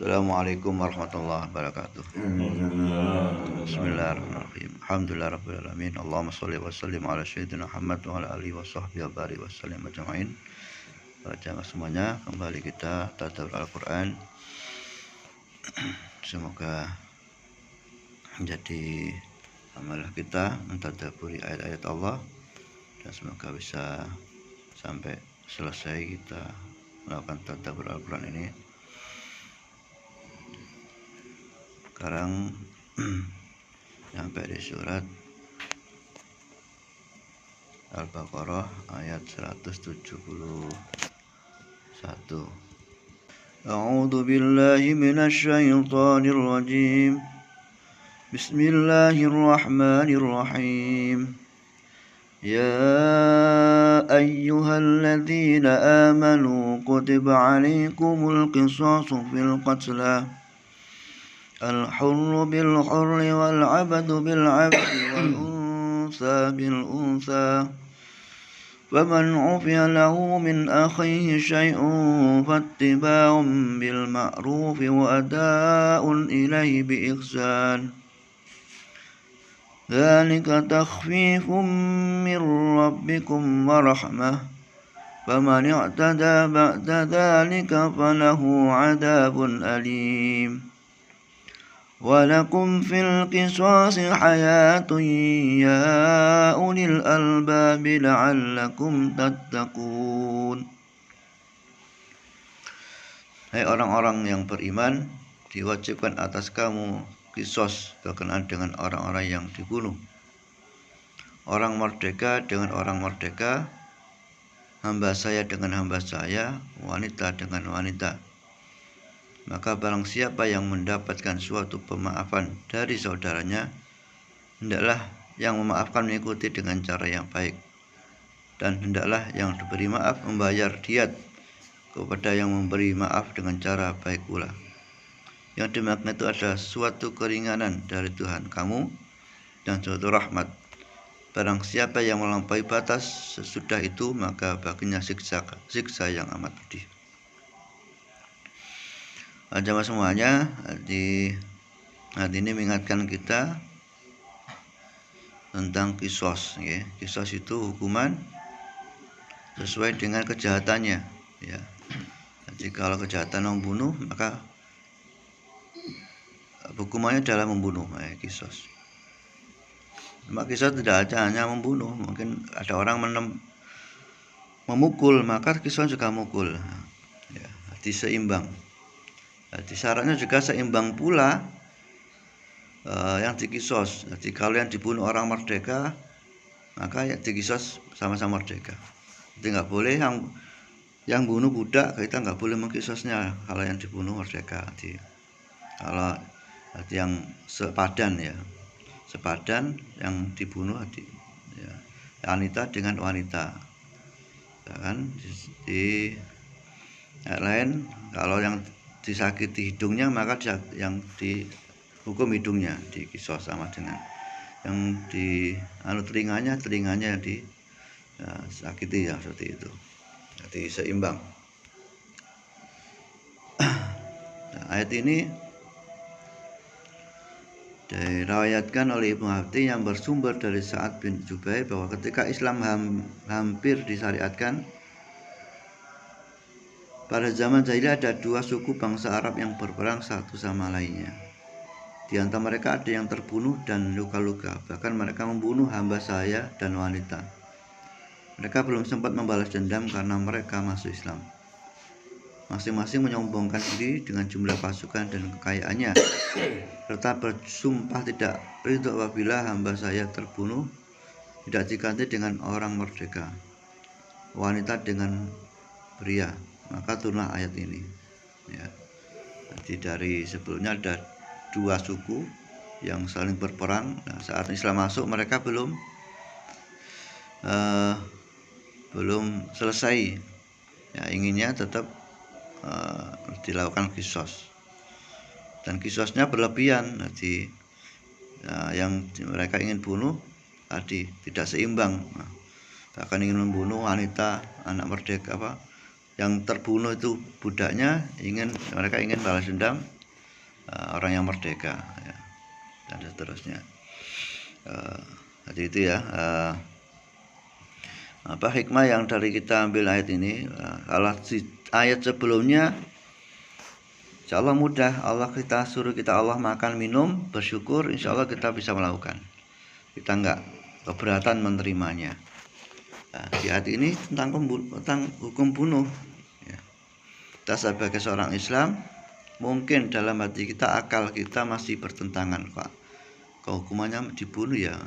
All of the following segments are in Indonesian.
Assalamualaikum warahmatullahi wabarakatuh. Bismillahirrahmanirrahim. Alhamdulillah rabbil alamin. Allahumma shalli wa sallim ala sayyidina Muhammad wa ala alihi wa sahbihi wa barik wa sallim ajma'in. Para jamaah semuanya, kembali kita tadabbur Al-Qur'an. Semoga menjadi amalah kita mentadabburi ayat-ayat Allah, dan semoga bisa sampai selesai kita melakukan tadabbur Al-Qur'an ini. Sekarang sampai di surat Al-Baqarah ayat 171. A'udzu billahi minasy syaithanir rajim. Bismillahirrahmanirrahim. Ya ayyuhalladzina amanu kutiba 'alaikumul qisasu fil qatla الحر بالحر والعبد بالعبد والأنثى بالأنثى فمن عفي له من أخيه شيء فاتباع بالمعروف وأداء إليه بإحسان ذلك تخفيف من ربكم ورحمة فمن اعتدى بعد ذلك فله عذاب أليم ولكم في القصاص حياة يا أولي الألباب لعلكم تتقون. Hai orang-orang yang beriman, diwajibkan atas kamu qisas berkenaan dengan orang-orang yang dibunuh, orang merdeka dengan orang merdeka, hamba saya dengan hamba saya, wanita dengan wanita. Maka barang siapa yang mendapatkan suatu pemaafan dari saudaranya, hendaklah yang memaafkan mengikuti dengan cara yang baik, dan hendaklah yang diberi maaf membayar diat kepada yang memberi maaf dengan cara baik pula. Yang demikian itu adalah suatu keringanan dari Tuhan kamu dan suatu rahmat. Barang siapa yang melampaui batas sesudah itu, maka baginya siksa yang amat pedih. Jamaah semuanya, di hari ini mengingatkan kita tentang qisas, ya. Qisas itu hukuman sesuai dengan kejahatannya, ya. Jadi kalau kejahatan membunuh, maka hukumannya adalah membunuh, ya, qisas. Cuma qisas tidak hanya membunuh, mungkin ada orang memukul, maka qisas juga mukul, ya. Jadi seimbang. Jadi syaratnya juga seimbang pula yang dikisos. Jadi kalau yang dibunuh orang merdeka, maka yang dikisos sama-sama merdeka. Jadi nggak boleh yang bunuh budak, kita nggak boleh mengkisosnya kalau yang dibunuh merdeka. Jadi kalau yang sepadan, ya, sepadan yang dibunuh, ya, wanita dengan wanita, ya kan. Di yang lain, kalau yang disakiti hidungnya, maka yang dihukum hidungnya, dikisos sama dengan yang di telinganya yang disakiti, ya, seperti itu. Jadi seimbang. Nah, ayat ini diriwayatkan oleh Ibnu Hafti yang bersumber dari Sa'ad bin Jubair bahwa ketika Islam hampir disyariatkan, pada zaman jahiliyah ada dua suku bangsa Arab yang berperang satu sama lainnya. Di antara mereka ada yang terbunuh dan luka-luka, bahkan mereka membunuh hamba saya dan wanita. Mereka belum sempat membalas dendam karena mereka masuk Islam. Masing-masing menyombongkan diri dengan jumlah pasukan dan kekayaannya, serta bersumpah tidak ridho apabila hamba saya terbunuh tidak diganti dengan orang merdeka, wanita dengan pria. Maka turunlah ayat ini, ya. Jadi dari sebelumnya ada dua suku yang saling berperang. Nah, saat Islam masuk, mereka belum selesai, ya, inginnya tetap dilakukan qisas, dan qisasnya berlebihan. Jadi yang mereka ingin bunuh tadi tidak seimbang, bahkan ingin membunuh wanita, anak merdeka, yang terbunuh itu budaknya, mereka ingin balas dendam orang yang merdeka, ya, dan seterusnya. Jadi itu ya, hikmah yang dari kita ambil ayat ini. Kalau ayat sebelumnya, insya Allah mudah. Kita suruh Allah makan minum, bersyukur, insya Allah kita bisa melakukan. Kita enggak keberatan menerimanya. Di ayat ini tentang hukum bunuh. Ya. Kita sebagai seorang Islam, mungkin dalam hati kita, akal kita masih bertentangan, Pak. Hukumannya dibunuh ya.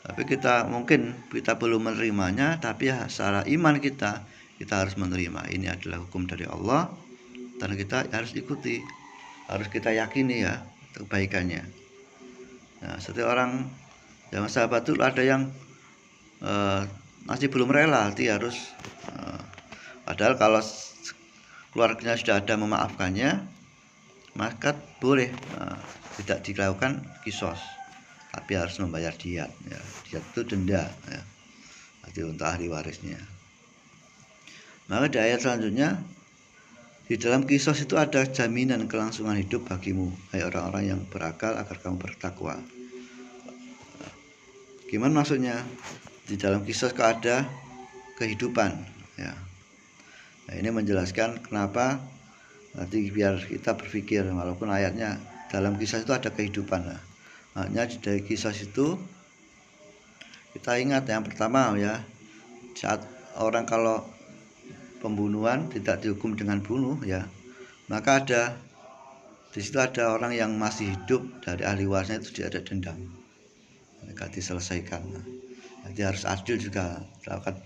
Tapi kita belum menerimanya, tapi ya, secara iman kita harus menerima. Ini adalah hukum dari Allah dan kita harus ikuti, harus kita yakini ya kebaikannya. Nah, setiap orang zaman sahabat itu ada yang masih belum rela, dia harus padahal kalau keluarganya sudah ada memaafkannya, maka boleh tidak dilakukan kisos, tapi harus membayar diat. Ya. Diat itu denda, ya. Jadi untuk ahli warisnya. Maka di ayat selanjutnya, di dalam kisos itu ada jaminan kelangsungan hidup bagimu, hai orang-orang yang berakal, agar kamu bertakwa. Gimana maksudnya? Di dalam kisos ada kehidupan, ya. Nah, ini menjelaskan kenapa nanti biar kita berpikir, walaupun ayatnya dalam kisah itu ada kehidupan. Nah, makanya dari kisah itu kita ingat yang pertama ya, saat orang kalau pembunuhan tidak dihukum dengan bunuh ya, maka di situ ada orang yang masih hidup dari ahli warisnya, itu tidak ada dendam, mereka diselesaikan. Jadi harus adil juga dilakukan.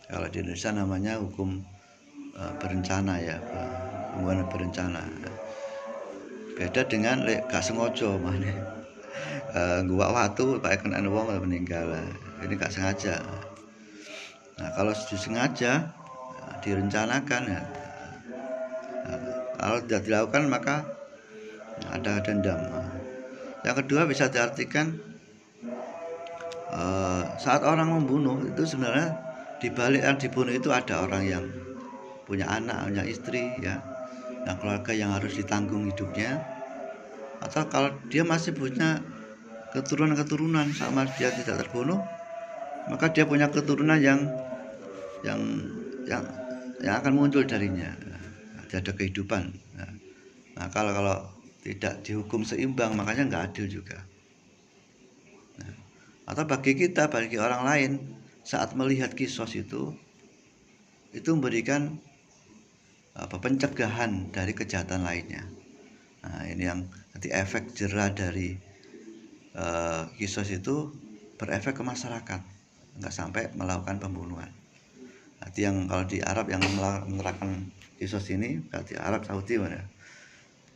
Kalau di Indonesia namanya hukum berencana ya, pembunuhan berencana. Beda dengan gak sengaja, mana gua waktu kayak kena wong meninggal, ini gak sengaja. Nah, kalau disengaja direncanakan ya, kalau tidak dilakukan maka ada dendam. Yang kedua bisa diartikan saat orang membunuh itu sebenarnya di balik yang dibunuh itu ada orang yang punya anak, punya istri ya, yang keluarga yang harus ditanggung hidupnya. Atau kalau dia masih punya keturunan sama dia tidak terbunuh, maka dia punya keturunan yang akan muncul darinya. Dia ada kehidupan. Nah, kalau tidak dihukum seimbang, makanya nggak adil juga. Nah, atau bagi orang lain, saat melihat kisos itu memberikan pencegahan dari kejahatan lainnya. Nah, ini yang nanti efek jerah dari kisos itu berefek ke masyarakat, nggak sampai melakukan pembunuhan. Nanti yang kalau di Arab yang menerapkan kisos ini, di Arab Saudi mana,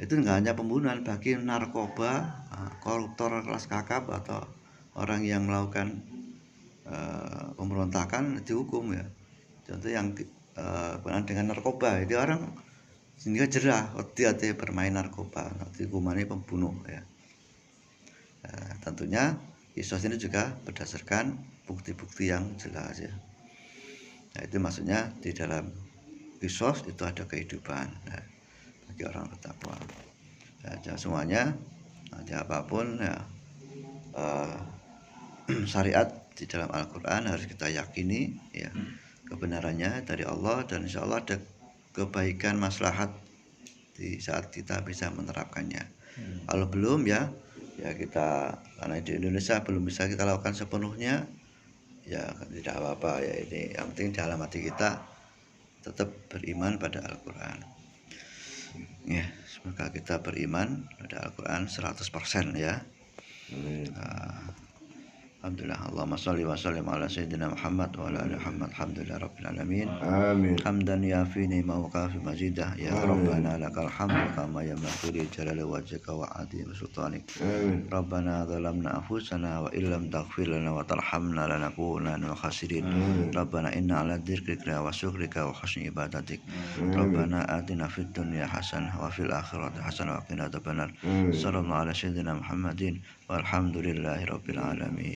itu nggak hanya pembunuhan, bagi narkoba, koruptor kelas kakap atau orang yang melakukan pemberontakan dihukum ya. Contoh yang dengan narkoba, itu orang sehingga jerah, hati-hati bermain narkoba, nanti hukumannya pembunuh ya. Tentunya kisos ini juga berdasarkan bukti-bukti yang jelas ya. Nah, itu maksudnya di dalam kisos itu ada kehidupan ya, bagi orang bertakwa. Ya, semuanya, apapun ya, syariat di dalam Al-Quran harus kita yakini ya, kebenarannya dari Allah, dan insya Allah ada kebaikan maslahat di saat kita bisa menerapkannya. Kalau belum ya kita, karena di Indonesia belum bisa kita lakukan sepenuhnya ya, tidak apa-apa ya. Ini yang penting dalam hati kita tetap beriman pada Al-Quran ya. Semoga kita beriman pada Al-Quran 100% ya. Alhamdulillah. Allahumma shalli wa sallim ala sayyidina Muhammad wa ala ali Muhammad. Alhamdulillah rabbil alamin. Amin. Hamdan yafini ma waqafi mazidah ya Rabbana lakal hamdu kama yanbaghi jalali wajhika wa azim sultanik. Rabbana zalamna anfusana wa illam taghfir lana wa tarhamna lanakunanna minal khasirin. Rabbana inna ala dzikrika wa syukrika wa husni ibadatik. Rabbana atina fid dunya hasanah wa fil akhirati hasanah wa qina adzabannar. Sallallahu ala sayyidina Muhammadin walhamdulillahi rabbil alamin.